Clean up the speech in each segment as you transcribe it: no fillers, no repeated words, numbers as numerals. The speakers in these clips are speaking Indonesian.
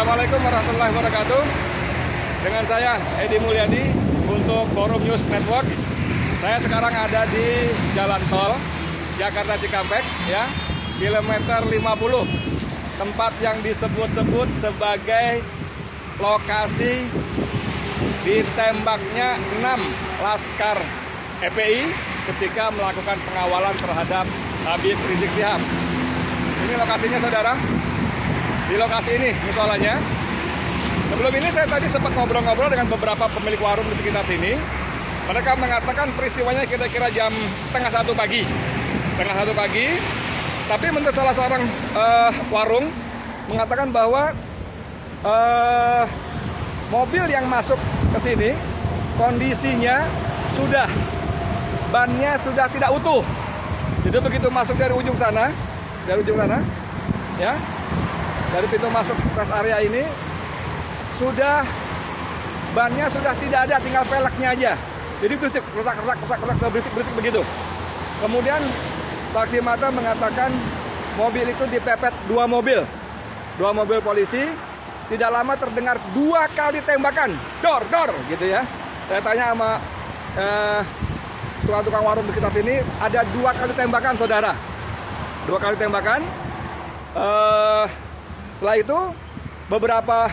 Assalamualaikum warahmatullahi wabarakatuh. Dengan saya Edi Mulyadi untuk Forum News Network. Saya sekarang ada di Jalan Tol Jakarta Cikampek, ya, kilometer 50, tempat yang disebut-sebut sebagai lokasi ditembaknya 6 laskar FPI ketika melakukan pengawalan terhadap Habib Rizik Syihab. Ini lokasinya, saudara. Di lokasi ini musolanya. Sebelum ini saya tadi sempat ngobrol-ngobrol dengan beberapa pemilik warung di sekitar sini. Mereka mengatakan peristiwanya kira-kira jam setengah 1 pagi. Tapi menurut salah seorang warung mengatakan bahwa mobil yang masuk ke sini kondisinya bannya sudah tidak utuh. Jadi begitu masuk dari ujung sana, ya, dari pintu masuk rest area ini bannya sudah tidak ada, tinggal velgnya aja. Jadi berisik, rusak, berisik begitu. Kemudian saksi mata mengatakan mobil itu dipepet dua mobil polisi. Tidak lama terdengar 2 kali tembakan, dor, gitu ya. Saya tanya sama tukang-tukang warung di sekitar sini, ada 2 kali tembakan, saudara. 2 kali tembakan. Setelah itu beberapa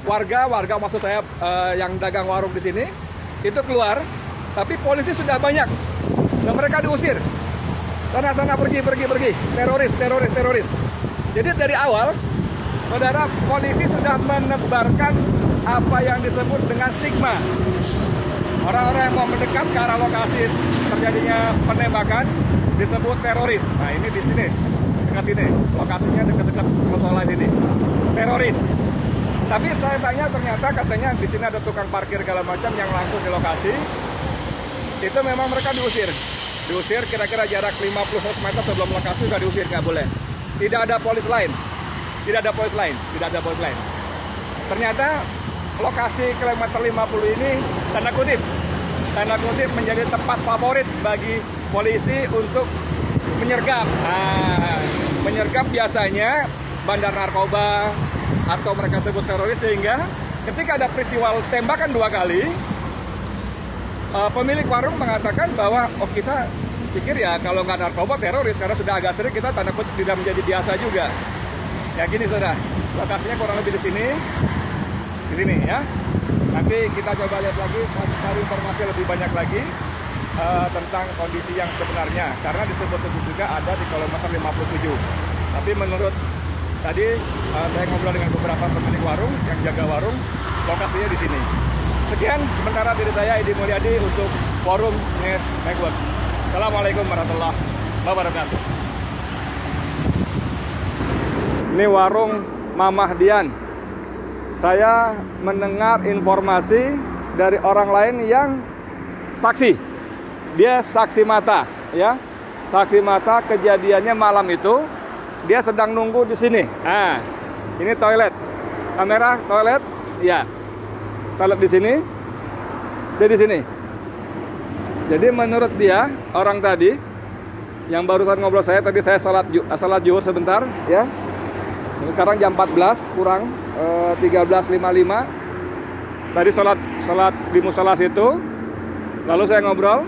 warga maksud saya yang dagang warung di sini itu keluar, tapi polisi sudah banyak dan mereka diusir. Sana pergi, teroris. Jadi dari awal, saudara, polisi sudah menebarkan apa yang disebut dengan stigma. Orang-orang yang mau mendekat ke arah lokasi terjadinya penembakan disebut teroris. Nah, ini di sini, dekat sini, lokasinya dekat-dekat musola ini, teroris. Tapi saya tanya, ternyata katanya di sini ada tukang parkir segala macam yang langsung di lokasi. Itu memang mereka diusir kira-kira jarak 50 meter sebelum lokasi sudah diusir, nggak boleh. Tidak ada polis lain. Ternyata lokasi kilometer 50 ini tanda kutip menjadi tempat favorit bagi polisi untuk menyergap. Menyergap biasanya bandar narkoba atau mereka sebut teroris, sehingga ketika ada peristiwa tembakan 2 kali, pemilik warung mengatakan bahwa kita pikir ya kalau nggak narkoba teroris, karena sudah agak sering kita tanda kutip tidak menjadi biasa juga. Ya gini, saudara, lokasinya kurang lebih di sini ya. Nanti kita coba lihat lagi, cari informasi lebih banyak lagi tentang kondisi yang sebenarnya, karena disebut-sebut juga ada di kilometer 57. Tapi menurut tadi saya ngobrol dengan beberapa pemilik warung yang jaga warung, lokasinya di sini. Sekian sementara dari saya Edi Mulyadi untuk Forum News Network. Assalamualaikum warahmatullahi wabarakatuh. Ini warung Mamah Dian. Saya mendengar informasi dari orang lain yang saksi. Dia saksi mata, ya. Saksi mata kejadiannya malam itu. Dia sedang nunggu di sini. Nah, ini toilet. Kamera toilet, ya. Toilet di sini. Dia di sini. Jadi menurut dia, orang tadi yang barusan ngobrol saya tadi, saya salat zuhur sebentar, ya. Sekarang jam 14 kurang 13.55. Tadi salat di musola situ. Lalu saya ngobrol,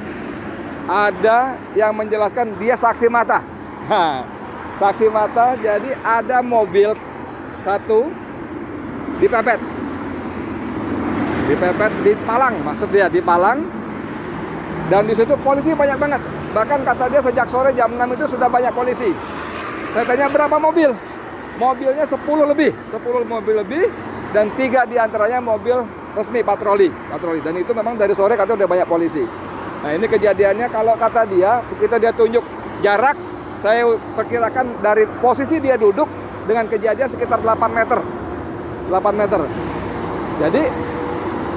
ada yang menjelaskan dia saksi mata. Saksi mata, jadi ada mobil satu dipepet di Palang, maksud dia di Palang. Dan di situ polisi banyak banget. Bahkan kata dia sejak sore jam 6 itu sudah banyak polisi. Saya tanya berapa mobil? Mobilnya 10 mobil lebih, dan 3 diantaranya mobil resmi patroli. Dan itu memang dari sore katanya udah banyak polisi. Nah, ini kejadiannya kalau kata dia, kita dia tunjuk jarak, saya perkirakan dari posisi dia duduk dengan kejadian sekitar 8 meter. Jadi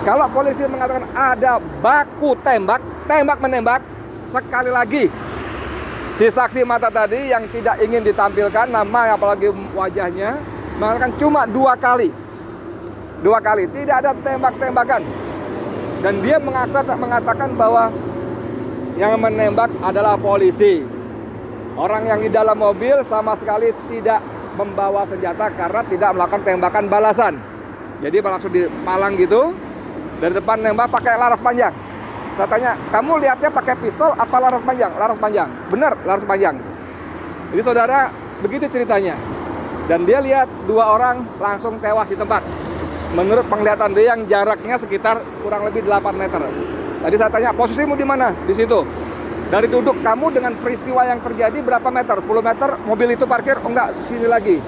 kalau polisi mengatakan ada baku tembak menembak, sekali lagi si saksi mata tadi yang tidak ingin ditampilkan nama apalagi wajahnya mengatakan cuma 2 kali, tidak ada tembak-tembakan. Dan dia mengatakan bahwa yang menembak adalah polisi. Orang yang di dalam mobil sama sekali tidak membawa senjata karena tidak melakukan tembakan balasan. Jadi langsung dipalang gitu, dari depan nembak pakai laras panjang. Saya tanya, kamu lihatnya pakai pistol apa laras panjang? Laras panjang. Benar, laras panjang. Jadi saudara, begitu ceritanya. Dan dia lihat 2 orang langsung tewas di tempat. Menurut penglihatan dia yang jaraknya sekitar kurang lebih 8 meter. Tadi saya tanya, posisimu di mana? Di situ. Dari duduk kamu dengan peristiwa yang terjadi berapa meter? 10 meter, mobil itu parkir? Oh enggak, sini lagi.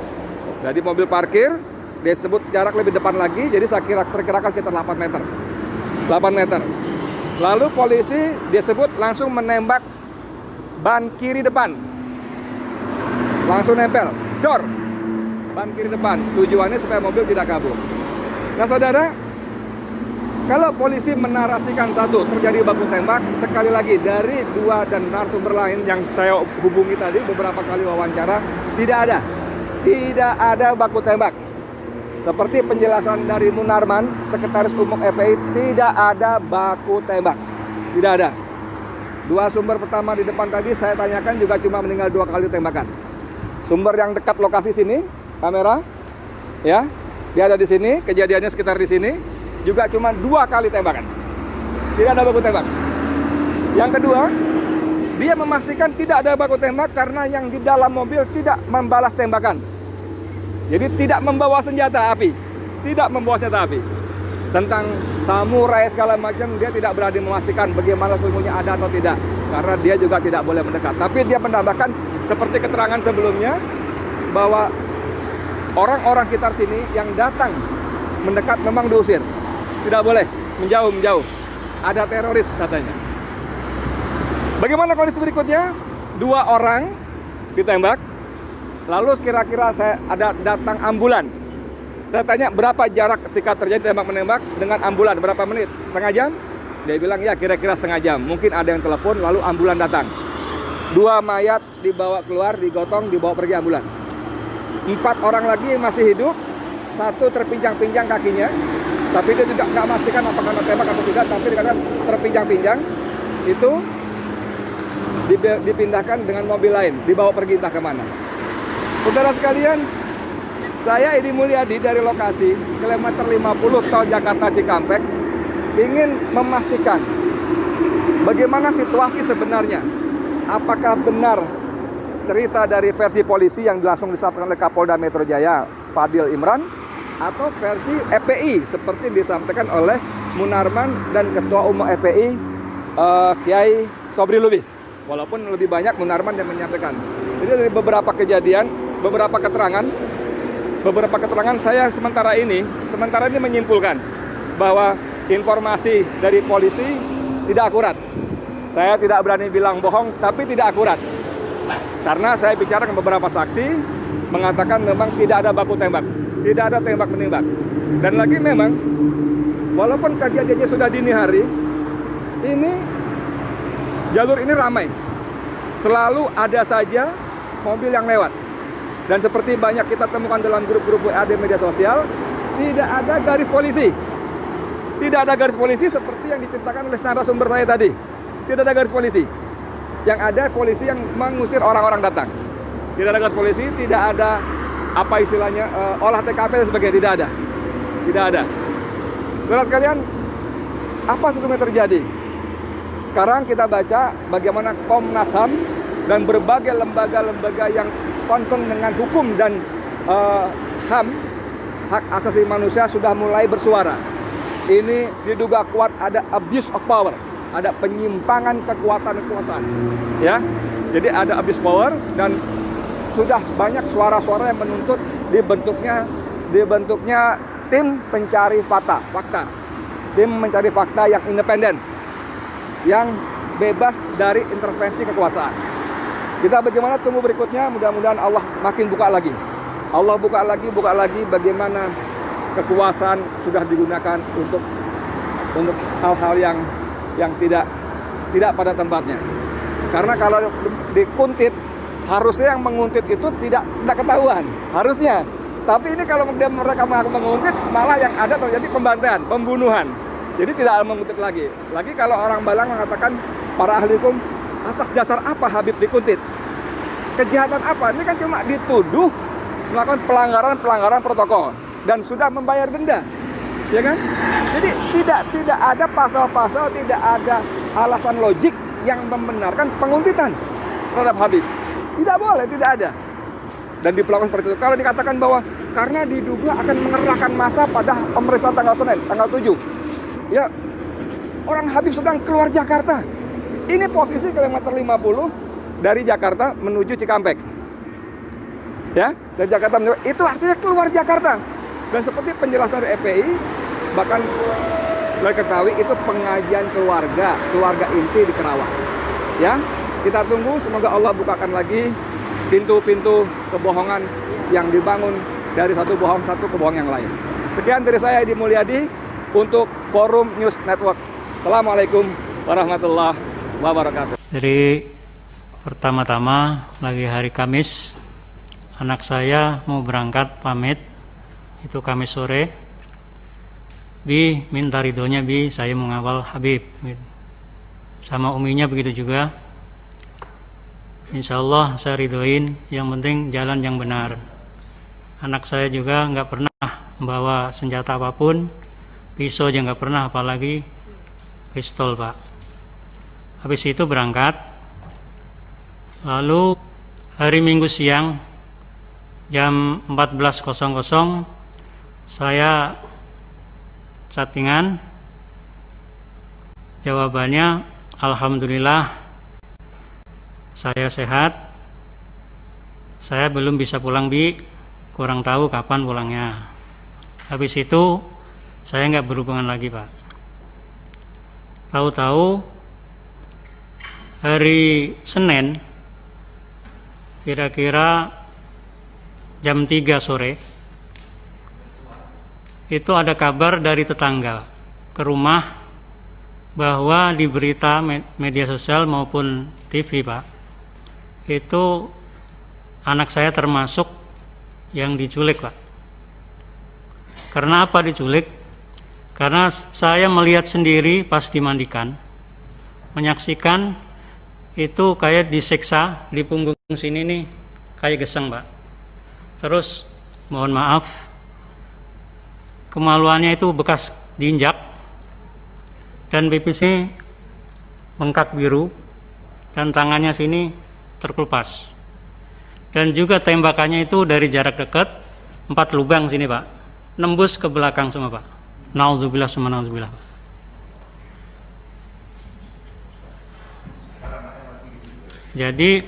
Jadi mobil parkir, dia sebut jarak lebih depan lagi, jadi saya perkirakan sekitar 8 meter. 8 meter. Lalu polisi dia sebut langsung menembak ban kiri depan. Langsung nempel, dor. Ban kiri depan, tujuannya supaya mobil tidak kabur. Nah saudara, kalau polisi menarasikan satu terjadi baku tembak, sekali lagi dari 2 dan narasumber lain yang saya hubungi tadi beberapa kali wawancara, tidak ada baku tembak. Seperti penjelasan dari Munarman, Sekretaris Umum FPI, tidak ada baku tembak, tidak ada. 2 sumber pertama di depan tadi saya tanyakan juga cuma meninggal 2 kali tembakan. Sumber yang dekat lokasi sini, kamera, ya, dia ada di sini, kejadiannya sekitar di sini, juga cuma 2 kali tembakan. Tidak ada baku tembak. Yang kedua, dia memastikan tidak ada baku tembak karena yang di dalam mobil tidak membalas tembakan. Jadi tidak membawa senjata api. Tidak membawa senjata api. Tentang samurai segala macam, dia tidak berani memastikan bagaimana sesungguhnya ada atau tidak. Karena dia juga tidak boleh mendekat. Tapi dia menambahkan seperti keterangan sebelumnya, bahwa orang-orang sekitar sini yang datang mendekat memang diusir. Tidak boleh, menjauh. Ada teroris katanya. Bagaimana kondisi berikutnya? 2 orang ditembak. Lalu kira-kira saya ada datang ambulan. Saya tanya berapa jarak ketika terjadi tembak-menembak dengan ambulan, berapa menit? Setengah jam? Dia bilang ya kira-kira setengah jam. Mungkin ada yang telepon lalu ambulan datang. 2 mayat dibawa keluar, digotong, dibawa pergi ambulan. 4 orang lagi masih hidup, 1 terpinjang-pinjang kakinya. Tapi dia juga nggak memastikan apakah tembak atau tidak, tapi dikatakan terpinjang-pinjang. Itu dipindahkan dengan mobil lain, dibawa pergi entah kemana. Saudara sekalian, saya Edi Mulyadi dari lokasi kilometer 50 tol Jakarta Cikampek ingin memastikan bagaimana situasi sebenarnya. Apakah benar cerita dari versi polisi yang langsung disampaikan oleh Kapolda Metro Jaya Fadil Imran, atau versi FPI seperti disampaikan oleh Munarman dan Ketua Umum FPI Kiai Sobri Lubis. Walaupun lebih banyak Munarman yang menyampaikan. Jadi dari beberapa kejadian, beberapa keterangan saya sementara ini menyimpulkan bahwa informasi dari polisi tidak akurat. Saya tidak berani bilang bohong, tapi tidak akurat. Karena saya bicara dengan beberapa saksi mengatakan memang tidak ada baku tembak, tidak ada tembak-menembak. Dan lagi memang walaupun kejadiannya sudah dini hari, ini jalur ini ramai. Selalu ada saja mobil yang lewat. Dan seperti banyak kita temukan dalam grup-grup WA di media sosial, tidak ada garis polisi. Tidak ada garis polisi seperti yang diceritakan oleh narasumber saya tadi. Tidak ada garis polisi. Yang ada polisi yang mengusir orang-orang datang. Tidak ada garis polisi, tidak ada apa istilahnya olah TKP dan sebagainya, tidak ada. Tidak ada. Saudara sekalian, apa sesungguhnya terjadi? Sekarang kita baca bagaimana Komnas HAM dan berbagai lembaga-lembaga yang concern dengan hukum dan HAM, hak asasi manusia, sudah mulai bersuara. Ini diduga kuat ada abuse of power, ada penyimpangan kekuasaan, ya. Jadi ada abuse power dan sudah banyak suara-suara yang menuntut dibentuknya tim pencari fakta, tim mencari fakta yang independen, yang bebas dari intervensi kekuasaan. Kita bagaimana tunggu berikutnya, mudah-mudahan Allah makin buka lagi. Allah buka lagi bagaimana kekuasaan sudah digunakan untuk hal-hal yang tidak pada tempatnya. Karena kalau dikuntit, harusnya yang menguntit itu tidak ketahuan, harusnya. Tapi ini kalau mereka menguntit, malah yang ada terjadi pembantaian, pembunuhan. Jadi tidak menguntit lagi. Lagi kalau orang Balang mengatakan, para ahli hukum, atas dasar apa Habib dikuntit? Kejahatan apa? Ini kan cuma dituduh melakukan pelanggaran protokol dan sudah membayar denda, ya kan? Jadi tidak ada pasal-pasal, tidak ada alasan logik yang membenarkan penguntitan terhadap Habib. Tidak boleh, tidak ada. Dan diperlakukan seperti itu. Kalau dikatakan bahwa karena diduga akan mengerahkan massa pada pemeriksaan tanggal Senin, tanggal 7. Ya, orang Habib sedang keluar Jakarta. Ini posisi kilometer 50 dari Jakarta menuju Cikampek. Ya, dari Jakarta menuju, itu artinya keluar Jakarta. Dan seperti penjelasan dari EPI, bahkan boleh ketahui itu pengajian keluarga inti di Kerawang. Ya, kita tunggu, semoga Allah bukakan lagi pintu-pintu kebohongan yang dibangun dari satu kebohongan yang lain. Sekian dari saya, Edi Mulyadi, untuk Forum News Network. Assalamualaikum warahmatullahi wabarakatuh. Jadi pertama-tama lagi hari Kamis, anak saya mau berangkat pamit, itu Kamis sore. Bi minta ridhonya, Bi saya mengawal Habib. Sama uminya begitu juga. Insya Allah saya ridhoin, yang penting jalan yang benar. Anak saya juga nggak pernah membawa senjata apapun, pisau aja nggak pernah, apalagi pistol, Pak. Habis itu berangkat. Lalu hari Minggu siang jam 14.00 saya chattingan, jawabannya alhamdulillah saya sehat, saya belum bisa pulang, Bi, kurang tahu kapan pulangnya. Habis itu saya nggak berhubungan lagi, Pak. Tahu-tahu hari Senin kira-kira jam 3 sore itu ada kabar dari tetangga ke rumah bahwa di berita media sosial maupun TV, Pak, itu anak saya termasuk yang diculik, Pak. Karena apa diculik? Karena saya melihat sendiri pas dimandikan, menyaksikan itu kayak disiksa di punggung sini nih, kayak geseng, Pak. Terus mohon maaf, kemaluannya itu bekas diinjak dan pipisnya bengkak biru dan tangannya sini terkelupas. Dan juga tembakannya itu dari jarak dekat 4 lubang sini, Pak, nembus ke belakang semua, Pak. Nauzubillah summa nauzubillah. Jadi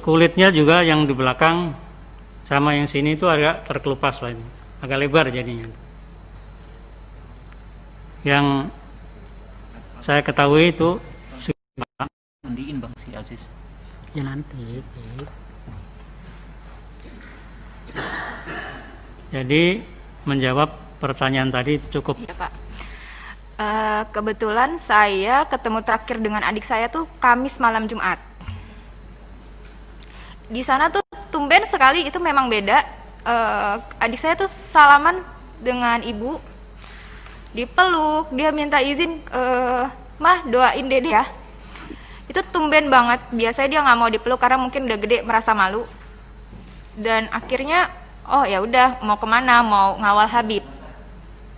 kulitnya juga yang di belakang sama yang sini itu agak terkelupas lah, agak lebar jadinya. Yang saya ketahui itu mandiin Bang si Aziz. Ya nanti. Jadi menjawab pertanyaan tadi itu cukup. Iya, Pak. Kebetulan saya ketemu terakhir dengan adik saya tuh Kamis malam Jumat. Di sana tuh tumben sekali, itu memang beda. Adik saya tuh salaman dengan ibu, dipeluk, dia minta izin, mah doain dede ya. Itu tumben banget. Biasanya dia nggak mau dipeluk karena mungkin udah gede, merasa malu. Dan akhirnya, oh ya udah, mau kemana? Mau ngawal Habib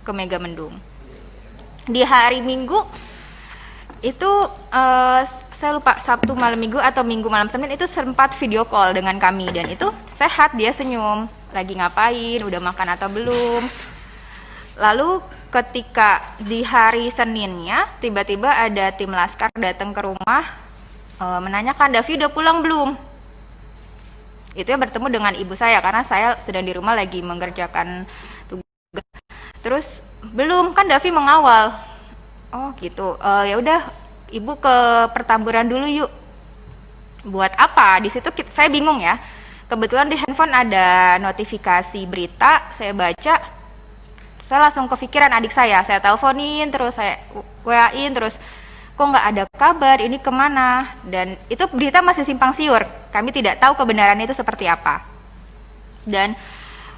ke Megamendung. Di hari Minggu itu saya lupa Sabtu malam Minggu atau Minggu malam Senin itu sempat video call dengan kami, dan itu sehat, dia senyum, lagi ngapain, udah makan atau belum. Lalu ketika di hari Seninnya tiba-tiba ada tim laskar datang ke rumah menanyakan Davi udah pulang belum. Itu ya bertemu dengan ibu saya karena saya sedang di rumah lagi mengerjakan tugas. Terus belum, kan Davi mengawal. Oh gitu. Ya udah, ibu ke pertamburan dulu yuk. Buat apa? Di situ saya bingung ya. Kebetulan di handphone ada notifikasi berita, saya baca. Saya langsung kepikiran adik saya teleponin, terus saya WA-in, terus kok nggak ada kabar, ini kemana? Dan itu berita masih simpang siur, kami tidak tahu kebenarannya itu seperti apa. Dan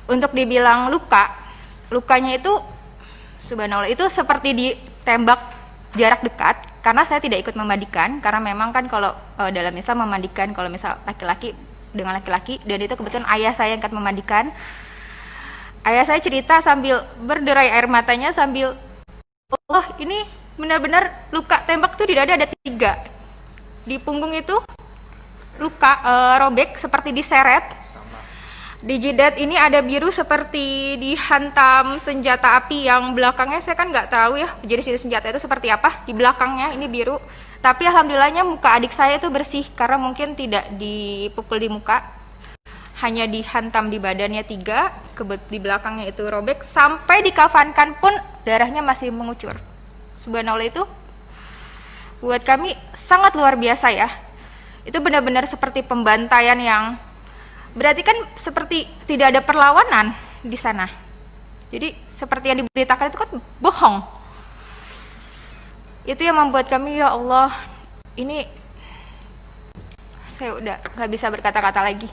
untuk dibilang lukanya itu subhanallah itu seperti ditembak jarak dekat, karena saya tidak ikut memandikan, karena memang kan kalau dalam Islam memandikan, kalau misal laki-laki dengan laki-laki, dan itu kebetulan ayah saya yang akan memandikan. Ayah saya cerita sambil berderai air matanya sambil, oh ini benar-benar luka tembak tuh di dada ada 3. Di punggung itu luka robek seperti diseret. Di jidat ini ada biru seperti dihantam senjata api, yang belakangnya saya kan nggak tahu ya jenis senjata itu seperti apa. Di belakangnya ini biru, tapi alhamdulillahnya muka adik saya itu bersih karena mungkin tidak dipukul di muka, hanya dihantam di badannya 3, di belakangnya itu robek. Sampai dikafankan pun darahnya masih mengucur. Subhanallah, itu buat kami sangat luar biasa ya. Itu benar-benar seperti pembantaian yang berarti kan seperti tidak ada perlawanan di sana. Jadi seperti yang diberitakan itu kan bohong. Itu yang membuat kami, ya Allah, ini saya udah nggak bisa berkata-kata lagi.